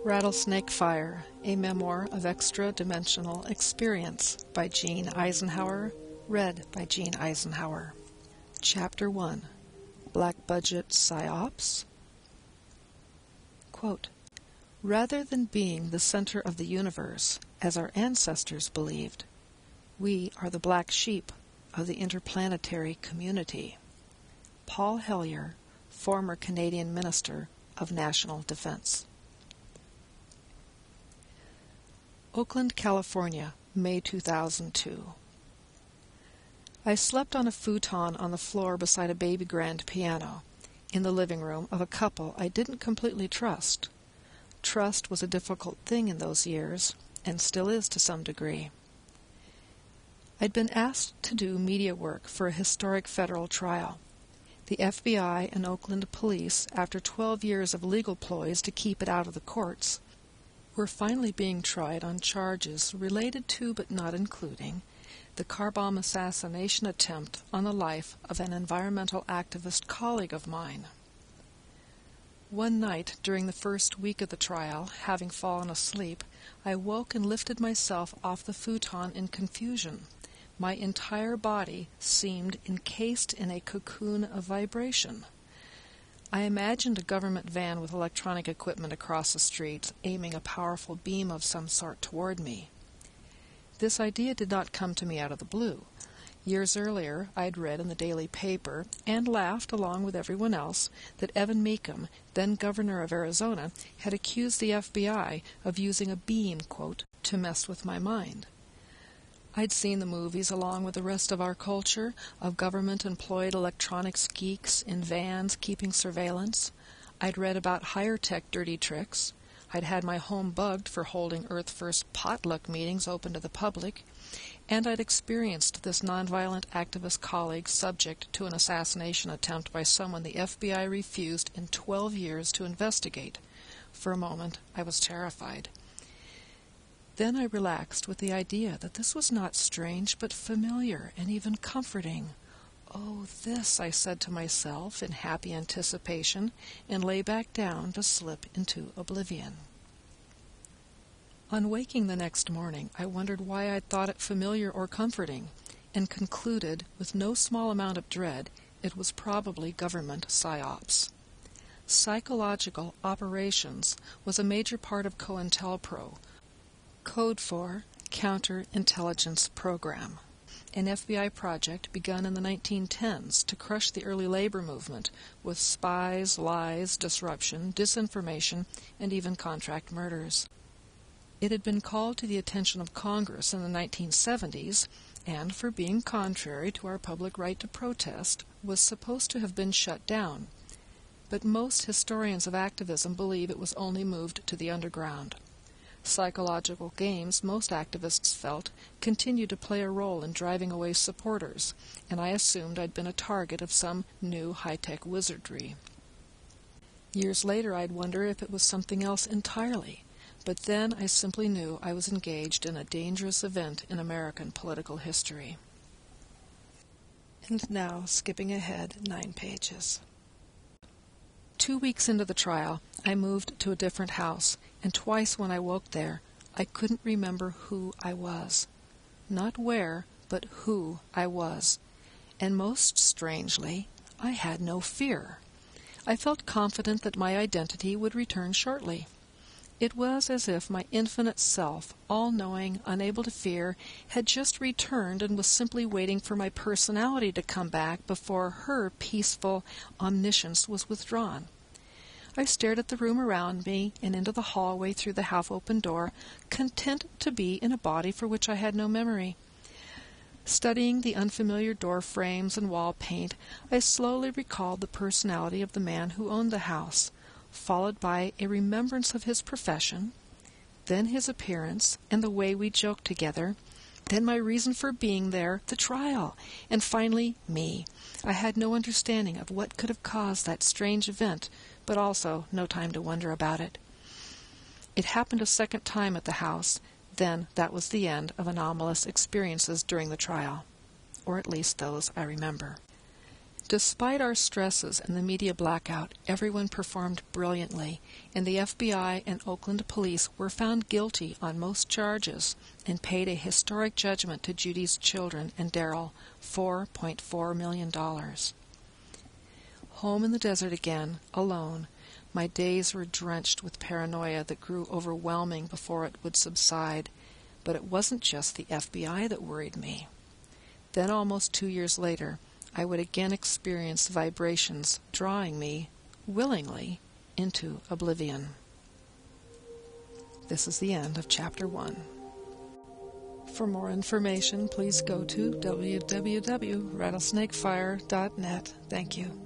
RattleSnake Fire, a memoir of extra-dimensional experience by Jean Eisenhower, read by Jean Eisenhower. Chapter 1. Black Budget PsyOps. Quote, rather than being the center of the universe, as our ancestors believed, we are the black sheep of the interplanetary community. Paul Hellyer, former Canadian Minister of National Defense. Oakland, California, May 2002. I slept on a futon on the floor beside a baby grand piano, in the living room of a couple I didn't completely trust. Trust was a difficult thing in those years, and still is to some degree. I'd been asked to do media work for a historic federal trial. The FBI and Oakland police, after 12 years of legal ploys to keep it out of the courts, were finally being tried on charges related to but not including the car bomb assassination attempt on the life of an environmental activist colleague of mine. One night during the first week of the trial, having fallen asleep, I woke and lifted myself off the futon in confusion. My entire body seemed encased in a cocoon of vibration. I imagined a government van with electronic equipment across the street, aiming a powerful beam of some sort toward me. This idea did not come to me out of the blue. Years earlier, I had read in the daily paper, and laughed along with everyone else, that Evan Mecham, then governor of Arizona, had accused the FBI of using a beam, quote, to mess with my mind. I'd seen the movies along with the rest of our culture of government-employed electronics geeks in vans keeping surveillance. I'd read about higher-tech dirty tricks. I'd had my home bugged for holding Earth First potluck meetings open to the public. And I'd experienced this nonviolent activist colleague subject to an assassination attempt by someone the FBI refused in 12 years to investigate. For a moment, I was terrified. Then I relaxed with the idea that this was not strange but familiar and even comforting. Oh, this, I said to myself in happy anticipation, and lay back down to slip into oblivion. On waking the next morning, I wondered why I'd thought it familiar or comforting, and concluded, with no small amount of dread, it was probably government PsyOps. Psychological operations was a major part of COINTELPRO, code for Counterintelligence Program, an FBI project begun in the 1910s to crush the early labor movement with spies, lies, disruption, disinformation, and even contract murders. It had been called to the attention of Congress in the 1970s, and for being contrary to our public right to protest, was supposed to have been shut down. But most historians of activism believe it was only moved to the underground. Psychological games, most activists felt, continued to play a role in driving away supporters, and I assumed I'd been a target of some new high-tech wizardry. Years later I'd wonder if it was something else entirely, but then I simply knew I was engaged in a dangerous event in American political history. And now, skipping ahead 9 pages. 2 weeks into the trial, I moved to a different house, and twice when I woke there, I couldn't remember who I was. Not where, but who I was. And most strangely, I had no fear. I felt confident that my identity would return shortly. It was as if my infinite self, all-knowing, unable to fear, had just returned and was simply waiting for my personality to come back before her peaceful omniscience was withdrawn. I stared at the room around me and into the hallway through the half-open door, content to be in a body for which I had no memory. Studying the unfamiliar door frames and wall paint, I slowly recalled the personality of the man who owned the house, followed by a remembrance of his profession, then his appearance and the way we joked together, then my reason for being there, the trial, and finally me. I had no understanding of what could have caused that strange event, but also no time to wonder about it. It happened a second time at the house, then that was the end of anomalous experiences during the trial, or at least those I remember. Despite our stresses and the media blackout, everyone performed brilliantly, and the FBI and Oakland police were found guilty on most charges and paid a historic judgment to Judy's children and Daryl, $4.4 million. Home in the desert again, alone, my days were drenched with paranoia that grew overwhelming before it would subside, but it wasn't just the FBI that worried me. Then, almost 2 years later, I would again experience vibrations drawing me, willingly, into oblivion. This is the end of Chapter 1. For more information, please go to www.rattlesnakefire.net. Thank you.